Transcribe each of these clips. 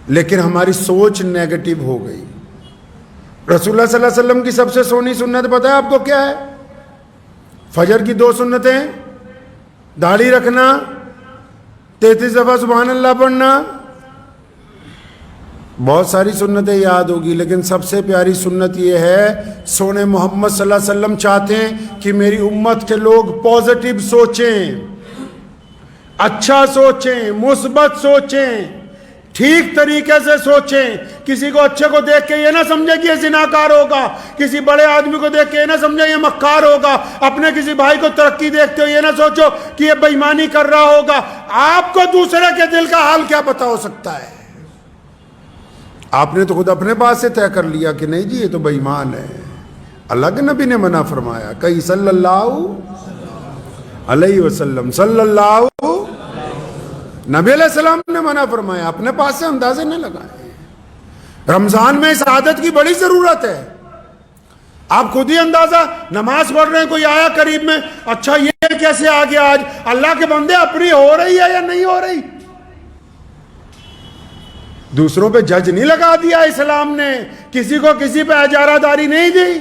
لیکن ہماری سوچ نیگیٹو ہو گئی. رسول اللہ صلی اللہ علیہ وسلم کی سب سے سونی سنت پتہ ہے آپ کو کیا ہے؟ فجر کی 2 سنتیں، داڑھی رکھنا، 33 دفعہ سبحان اللہ پڑھنا. بہت ساری سنتیں یاد ہوگی، لیکن سب سے پیاری سنت یہ ہے، سونے محمد صلی اللہ علیہ وسلم چاہتے ہیں کہ میری امت کے لوگ پازیٹیو سوچیں، اچھا سوچیں، مثبت سوچیں، ٹھیک طریقے سے سوچیں. کسی کو اچھے کو دیکھ کے یہ نہ سمجھے کہ یہ زناکار ہوگا، کسی بڑے آدمی کو دیکھ کے یہ نہ سمجھے یہ مکار ہوگا، اپنے کسی بھائی کو ترقی دیکھتے ہو یہ نہ سوچو کہ یہ بے ایمانی کر رہا ہوگا. آپ کو دوسرے کے دل کا حال کیا پتہ ہو سکتا ہے؟ آپ نے تو خود اپنے پاس سے طے کر لیا کہ نہیں جی یہ تو بے ایمان ہے. اللہ کے نبی نے منع فرمایا، کہیں صلی اللہ علیہ وسلم، صلی اللہ نبی علیہ السلام نے منع فرمایا، اپنے پاس سے اندازے نہ لگائیں. رمضان میں اس عادت کی بڑی ضرورت ہے. آپ خود ہی اندازہ، نماز پڑھ رہے ہیں، کوئی آیا قریب میں، اچھا یہ کیسے آ گیا آج؟ اللہ کے بندے اپنی ہو رہی ہے یا نہیں ہو رہی؟ دوسروں پہ جج نہیں لگا دیا اسلام نے، کسی کو کسی پہ اجارہ داری نہیں دی.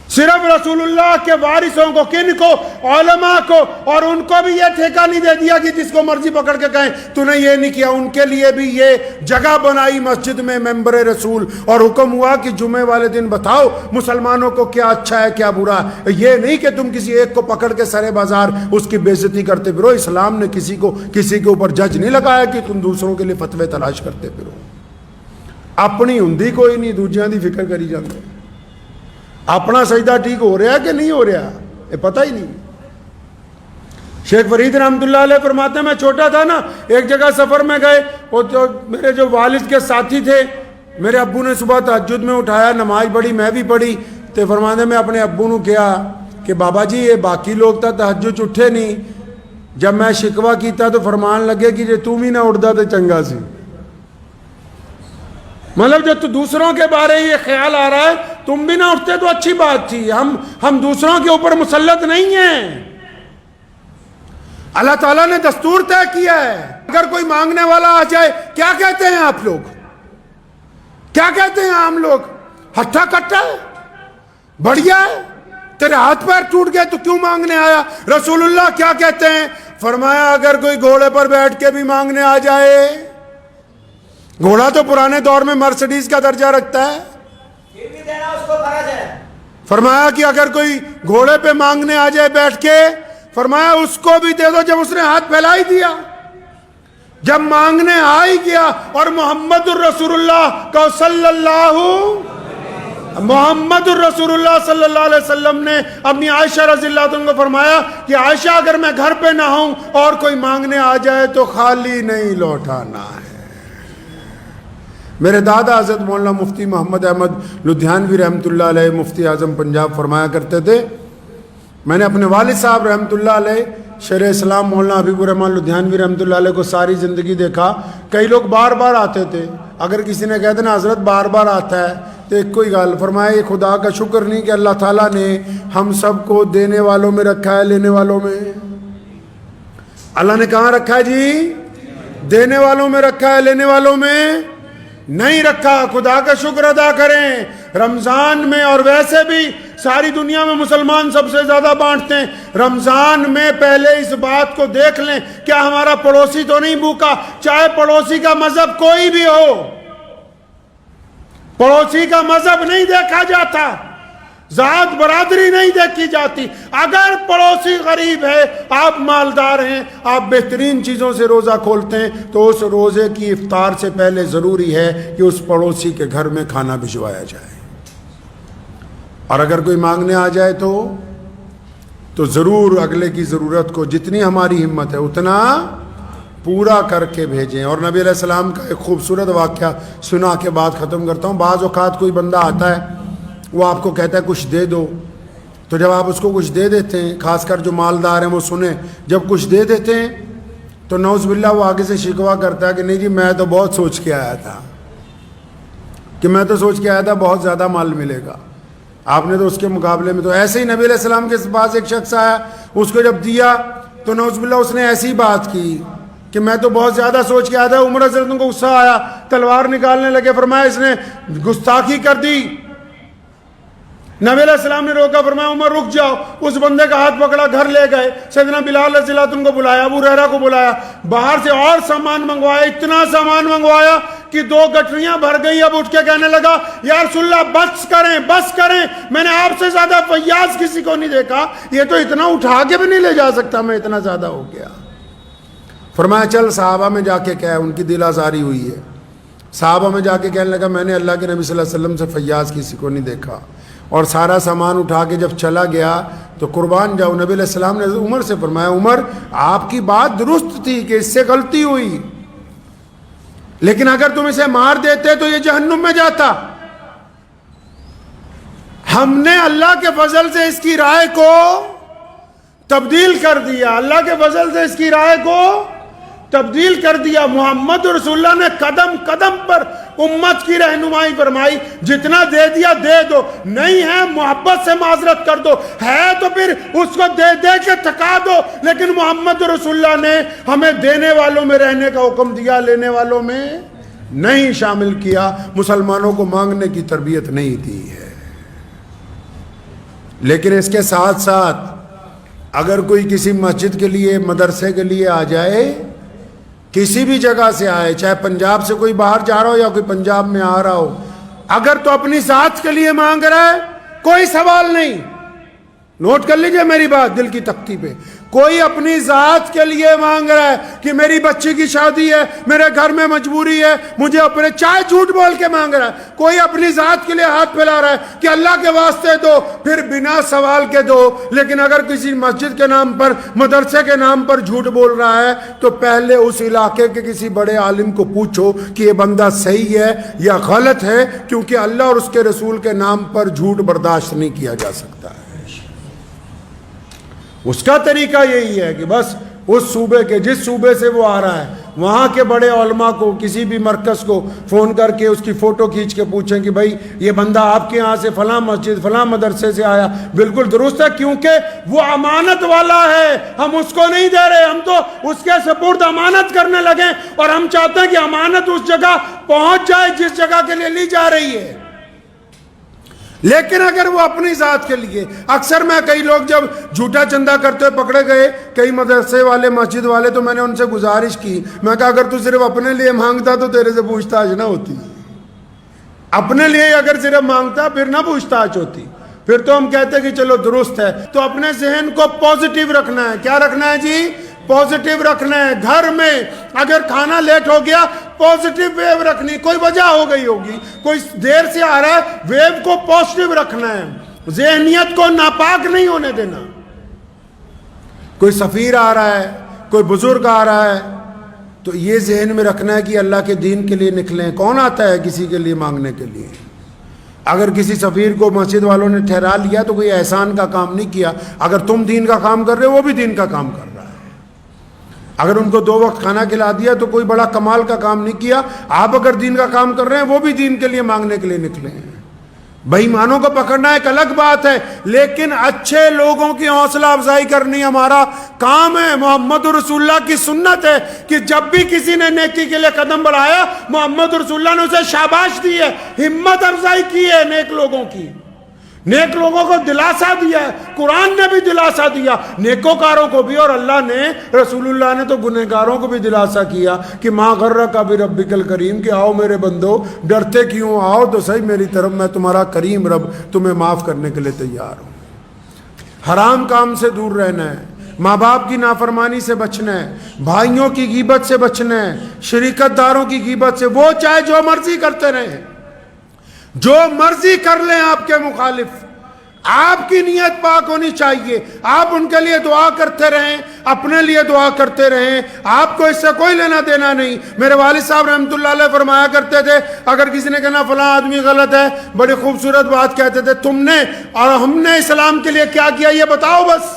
صرف رسول اللہ کے وارثوں کو، کن کو؟ علماء کو. اور ان کو بھی یہ ٹھیکہ نہیں دے دیا کہ جس کو مرضی پکڑ کے کہیں تو نے یہ نہیں کیا. ان کے لیے بھی یہ جگہ بنائی مسجد میں ممبر رسول، اور حکم ہوا کہ جمعے والے دن بتاؤ مسلمانوں کو کیا اچھا ہے کیا برا ہے. یہ نہیں کہ تم کسی ایک کو پکڑ کے سرے بازار اس کی بے عزتی کرتے پھرو. اسلام نے کسی کو کسی کے اوپر جج نہیں لگایا کہ تم دوسروں کے لیے فتوے تلاش کرتے پھرو. اپنی ہندی کوئی نہیں، دوجیاں دی فکر کری جاتے. اپنا سجدہ ٹھیک ہو رہا ہے کہ نہیں ہو رہا یہ پتہ ہی نہیں. شیخ فرید رحمۃ اللہ علیہ فرماتے ہیں میں چھوٹا تھا نا، ایک جگہ سفر میں گئے، اور میرے جو والد کے ساتھی تھے، میرے ابو نے صبح تہجد میں اٹھایا، نماز پڑھی، میں بھی پڑھی. تو فرماتے ہیں میں اپنے ابو نے کیا کہ بابا جی یہ باقی لوگ تو تہجد اٹھے نہیں. جب میں شکوہ کیتا تو فرمان لگے کہ جی تم ہی نہ اٹھتا تو چنگا سی. مطلب جب تو دوسروں کے بارے یہ خیال آ رہا ہے تم بھی نہ اٹھتے تو اچھی بات تھی. ہم دوسروں کے اوپر مسلط نہیں ہیں. اللہ تعالیٰ نے دستور طے کیا ہے. اگر کوئی مانگنے والا آ جائے کیا کہتے ہیں آپ لوگ؟ کیا کہتے ہیں عام لوگ؟ ہٹھا کٹا ہے، بڑھیا ہے، تیرے ہاتھ پیر ٹوٹ گئے تو کیوں مانگنے آیا؟ رسول اللہ کیا کہتے ہیں؟ فرمایا اگر کوئی گھوڑے پر بیٹھ کے بھی مانگنے آ جائے، گھوڑا تو پرانے دور میں مرسڈیز کا درجہ رکھتا ہے، یہ بھی دینا اس کو فرض ہے. فرمایا کہ اگر کوئی گھوڑے پہ مانگنے آ جائے بیٹھ کے، فرمایا اس کو بھی دے دو. جب اس نے ہاتھ پھیلا ہی دیا، جب مانگنے آ ہی گیا، اور محمد الرسول اللہ کا محمد الرسول اللہ صلی اللہ علیہ وسلم نے اپنی عائشہ رضی اللہ عنہ کو فرمایا کہ عائشہ اگر میں گھر پہ نہ ہوں اور کوئی مانگنے آ جائے تو خالی نہیں لوٹانا ہے. میرے دادا حضرت مولانا مفتی محمد احمد لدھیانوی رحمۃ اللہ علیہ مفتی اعظم پنجاب فرمایا کرتے تھے، میں نے اپنے والد صاحب رحمۃ اللہ علیہ شیخ اسلام مولانا حبیب الرحمن لدھیانوی رحمۃ اللہ علیہ کو ساری زندگی دیکھا. کئی لوگ بار بار آتے تھے، اگر کسی نے کہہ دینا حضرت بار بار آتا ہے تو ایک کوئی گال فرمایا یہ خدا کا شکر نہیں کہ اللہ تعالیٰ نے ہم سب کو دینے والوں میں رکھا ہے لینے والوں میں. اللہ نے کہاں رکھا ہے جی؟ دینے والوں میں رکھا ہے، لینے والوں میں نہیں رکھا. خدا کا شکر ادا کریں. رمضان میں اور ویسے بھی ساری دنیا میں مسلمان سب سے زیادہ بانٹتے ہیں. رمضان میں پہلے اس بات کو دیکھ لیں کیا ہمارا پڑوسی تو نہیں بھوکا، چاہے پڑوسی کا مذہب کوئی بھی ہو. پڑوسی کا مذہب نہیں دیکھا جاتا، ذات برادری نہیں دیکھی جاتی. اگر پڑوسی غریب ہے، آپ مالدار ہیں، آپ بہترین چیزوں سے روزہ کھولتے ہیں، تو اس روزے کی افطار سے پہلے ضروری ہے کہ اس پڑوسی کے گھر میں کھانا بھجوایا جائے. اور اگر کوئی مانگنے آ جائے تو ضرور اگلے کی ضرورت کو جتنی ہماری ہمت ہے اتنا پورا کر کے بھیجیں. اور نبی علیہ السلام کا ایک خوبصورت واقعہ سنا کے بعد ختم کرتا ہوں. بعض اوقات کوئی بندہ آتا ہے، وہ آپ کو کہتا ہے کچھ دے دو، تو جب آپ اس کو کچھ دے دیتے ہیں، خاص کر جو مالدار ہیں وہ سنیں، جب کچھ دے دیتے ہیں تو نعوذ باللہ وہ آگے سے شکوہ کرتا ہے کہ نہیں جی میں تو بہت سوچ کے آیا تھا، بہت زیادہ مال ملے گا، آپ نے تو اس کے مقابلے میں. تو ایسے ہی نبی علیہ السلام کے پاس ایک شخص آیا، اس کو جب دیا تو نعوذ باللہ اس نے ایسی بات کی کہ میں تو بہت زیادہ سوچ کے آیا تھا. عمر حضرت کو غصہ آیا, تلوار نکالنے لگے, فرمایا اس نے گستاخی کر دی. نبی علیہ السلام نے روکا, فرمایا عمر رک جاؤ. اس بندے کا ہاتھ پکڑا, گھر لے گئے. سیدنا بلال رضی اللہ عنہ کو بلایا, ابو ہریرہ کو بلایا, باہر سے اور سامان منگوایا, اتنا سامان منگوایا کہ 2 گٹریاں بھر گئی. اب اٹھ کے کہنے لگا یا رسول اللہ بس کریں, بس کریں, میں نے آپ سے زیادہ فیاض کسی کو نہیں دیکھا, یہ تو اتنا اٹھا کے بھی نہیں لے جا سکتا, میں اتنا زیادہ ہو گیا. فرمایا چل صحابہ میں جا کے کہہ, ان کی دل آزاری ہوئی ہے. صحابہ میں جا کے کہنے لگا میں نے اللہ کے نبی صلی اللہ علیہ وسلم سے فیاض کسی کو نہیں دیکھا. اور سارا سامان اٹھا کے جب چلا گیا تو قربان جاؤ, نبی علیہ السلام نے عمر سے فرمایا عمر آپ کی بات درست تھی کہ اس سے غلطی ہوئی, لیکن اگر تم اسے مار دیتے تو یہ جہنم میں جاتا. ہم نے اللہ کے فضل سے اس کی رائے کو تبدیل کر دیا, اللہ کے فضل سے اس کی رائے کو تبدیل کر دیا. محمد رسول اللہ نے قدم قدم پر امت کی رہنمائی فرمائی, جتنا دے دیا دے دو, نہیں ہے محبت سے معذرت کر دو, ہے تو پھر اس کو دے دے کے تھکا دو. لیکن محمد رسول اللہ نے ہمیں دینے والوں میں رہنے کا حکم دیا, لینے والوں میں نہیں شامل کیا. مسلمانوں کو مانگنے کی تربیت نہیں دی ہے. لیکن اس کے ساتھ ساتھ اگر کوئی کسی مسجد کے لیے, مدرسے کے لیے آ جائے, کسی بھی جگہ سے آئے, چاہے پنجاب سے کوئی باہر جا رہا ہو یا کوئی پنجاب میں آ رہا ہو, اگر تو اپنی ذات کے لیے مانگ رہا ہے کوئی سوال نہیں. نوٹ کر لیجئے میری بات دل کی تختی پہ, کوئی اپنی ذات کے لیے مانگ رہا ہے کہ میری بچی کی شادی ہے, میرے گھر میں مجبوری ہے, مجھے اپنے, چاہے جھوٹ بول کے مانگ رہا ہے, کوئی اپنی ذات کے لیے ہاتھ پھیلا رہا ہے کہ اللہ کے واسطے دو, پھر بنا سوال کے دو. لیکن اگر کسی مسجد کے نام پر, مدرسے کے نام پر جھوٹ بول رہا ہے تو پہلے اس علاقے کے کسی بڑے عالم کو پوچھو کہ یہ بندہ صحیح ہے یا غلط ہے, کیونکہ اللہ اور اس کے رسول کے نام پر جھوٹ برداشت نہیں کیا جا سکتا ہے. اس کا طریقہ یہی ہے کہ بس اس صوبے کے, جس صوبے سے وہ آ رہا ہے, وہاں کے بڑے علماء کو, کسی بھی مرکز کو فون کر کے اس کی فوٹو کھینچ کے پوچھیں کہ بھائی یہ بندہ آپ کے یہاں سے فلاں مسجد, فلاں مدرسے سے آیا, بالکل درست ہے, کیونکہ وہ امانت والا ہے, ہم اس کو نہیں دے رہے, ہم تو اس کے سپرد امانت کرنے لگے, اور ہم چاہتے ہیں کہ امانت اس جگہ پہنچ جائے جس جگہ کے لیے لی جا رہی ہے. لیکن اگر وہ اپنی ذات کے لیے, اکثر میں کئی لوگ جب جھوٹا چندہ کرتے ہوئے پکڑے گئے, کئی مدرسے والے, مسجد والے, تو میں نے ان سے گزارش کی, میں کہا اگر تو صرف اپنے لیے مانگتا تو تیرے سے پوچھ تاچھ نہ ہوتی, اپنے لیے اگر صرف مانگتا پھر نہ پوچھ تاچھ ہوتی, پھر تو ہم کہتے کہ چلو درست ہے. تو اپنے ذہن کو پازیٹیو رکھنا ہے. کیا رکھنا ہے جی؟ پازیٹیو رکھنا ہے. گھر میں اگر کھانا لیٹ ہو گیا, پازیٹیو ویو رکھنی, کوئی وجہ ہو گئی ہوگی, کوئی دیر سے آ رہا ہے, ویو کو پازیٹیو رکھنا ہے, ذہنیت کو ناپاک نہیں ہونے دینا. کوئی سفیر آ رہا ہے, کوئی بزرگ آ رہا ہے, تو یہ ذہن میں رکھنا ہے کہ اللہ کے دین کے لیے نکلیں. کون آتا ہے کسی کے لیے مانگنے کے لیے؟ اگر کسی سفیر کو مسجد والوں نے ٹھہرا لیا تو کوئی احسان کا کام نہیں کیا. اگر تم دین کا کام کر رہے ہو, وہ بھی دین کا کام کر رہا ہے. اگر ان کو 2 وقت کھانا کھلا دیا تو کوئی بڑا کمال کا کام نہیں کیا. آپ اگر دین کا کام کر رہے ہیں, وہ بھی دین کے لیے مانگنے کے لیے نکلے ہیں. بے ایمانوں کو پکڑنا ایک الگ بات ہے, لیکن اچھے لوگوں کی حوصلہ افزائی کرنی ہمارا کام ہے. محمد رسول اللہ کی سنت ہے کہ جب بھی کسی نے نیکی کے لیے قدم بڑھایا, محمد رسول اللہ نے اسے شاباش دی ہے, ہمت افزائی کی ہے نیک لوگوں کی, نیک لوگوں کو دلاسا دیا ہے. قرآن نے بھی دلاسا دیا نیکوکاروں کو بھی, اور اللہ نے, رسول اللہ نے تو گنہگاروں کو بھی دلاسا کیا کہ ما غرک بربک الکریم, کہ آؤ میرے بندو, ڈرتے کیوں, آؤ تو صحیح میری طرف, میں تمہارا کریم رب تمہیں معاف کرنے کے لیے تیار ہوں. حرام کام سے دور رہنا ہے, ماں باپ کی نافرمانی سے بچنا ہے, بھائیوں کی غیبت سے بچنا ہے, شریکت داروں کی غیبت سے. وہ چاہے جو مرضی کرتے رہیں, جو مرضی کر لیں آپ کے مخالف, آپ کی نیت پاک ہونی چاہیے. آپ ان کے لیے دعا کرتے رہیں, اپنے لیے دعا کرتے رہیں, آپ کو اس سے کوئی لینا دینا نہیں. میرے والد صاحب رحمۃ اللہ علیہ فرمایا کرتے تھے, اگر کسی نے کہنا فلاں آدمی غلط ہے, بڑی خوبصورت بات کہتے تھے, تم نے اور ہم نے اسلام کے لیے کیا کیا یہ بتاؤ بس.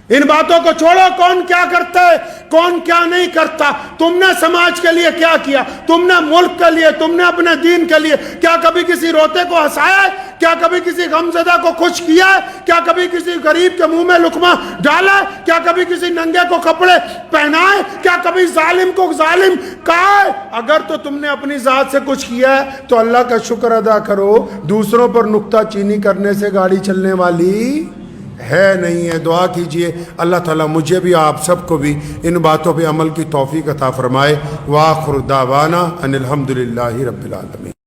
ان باتوں کو چھوڑو، کون کیا کرتا ہے کون کیا نہیں کرتا. تم نے سماج کے لیے کیا کیا؟ تم نے ملک کے لیے، تم نے اپنے دین کے لیے کیا کبھی کسی روتے کو ہنسایا ہے؟ کیا کبھی کسی غمزدہ کو خوش کیا ہے؟ کیا کبھی کسی غریب کے منہ میں لقمہ ڈالا ہے؟ کیا کبھی کسی ننگے کو کپڑے پہنائے؟ کیا کبھی ظالم کو ظالم کہا ہے؟ اگر تو تم نے اپنی ذات سے کچھ کیا ہے تو اللہ کا شکر ادا کرو. دوسروں پر نکتہ چینی کرنے سے گاڑی چلنے والی ہے نہیں ہے. دعا کیجئے اللہ تعالیٰ مجھے بھی آپ سب کو بھی ان باتوں پہ عمل کی توفیق عطا فرمائے. وآخر دعوانا ان الحمدللہ رب العالمین.